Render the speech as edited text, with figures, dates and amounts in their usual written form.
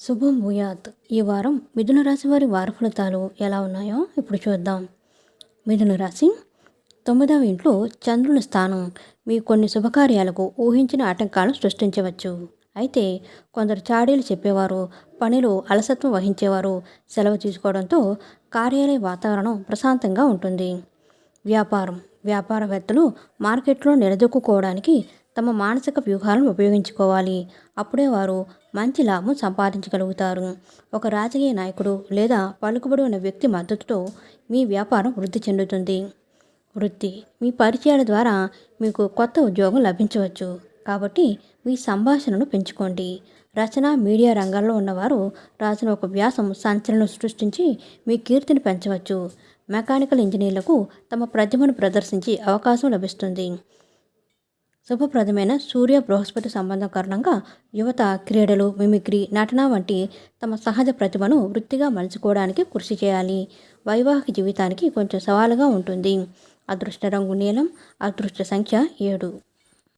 శుభం భూయాత్. ఈ వారం మిథున రాశి వారి వార ఫలితాలు ఎలా ఉన్నాయో ఇప్పుడు చూద్దాం. మిథున రాశి 9వ ఇంట్లో చంద్రుని స్థానం మీ కొన్ని శుభకార్యాలకు ఊహించిన ఆటంకాలను సృష్టించవచ్చు. అయితే కొందరు చాడీలు చెప్పేవారు, పనిలో అలసత్వం వహించేవారు సెలవు తీసుకోవడంతో కార్యాలయ వాతావరణం ప్రశాంతంగా ఉంటుంది. వ్యాపారవేత్తలు మార్కెట్లో నిలదొక్కుకోవడానికి తమ మానసిక వ్యూహాలను ఉపయోగించుకోవాలి. అప్పుడే వారు మంచి లాభం సంపాదించగలుగుతారు. ఒక రాజకీయ నాయకుడు లేదా పలుకుబడి ఉన్న వ్యక్తి మద్దతుతో మీ వ్యాపారం వృద్ధి చెందుతుంది. వృత్తి మీ పరిచయాల ద్వారా మీకు కొత్త ఉద్యోగం లభించవచ్చు. కాబట్టి మీ సంభాషణను పెంచుకోండి. రచన, మీడియా రంగాల్లో ఉన్నవారు రాసిన ఒక వ్యాసం సంచలనం సృష్టించి మీ కీర్తిని పెంచవచ్చు. మెకానికల్ ఇంజనీర్లకు తమ ప్రతిభను ప్రదర్శించే అవకాశం లభిస్తుంది. శుభప్రదమైన సూర్య బృహస్పతి సంబంధం కారణంగా యువత క్రీడలు, మిమిక్రీ, నటన వంటి తమ సహజ ప్రతిభను వృత్తిగా మలుచుకోవడానికి కృషి చేయాలి. వైవాహిక జీవితానికి కొంచెం సవాలుగా ఉంటుంది. అదృష్ట రంగు నీలం, అదృష్ట సంఖ్య 7.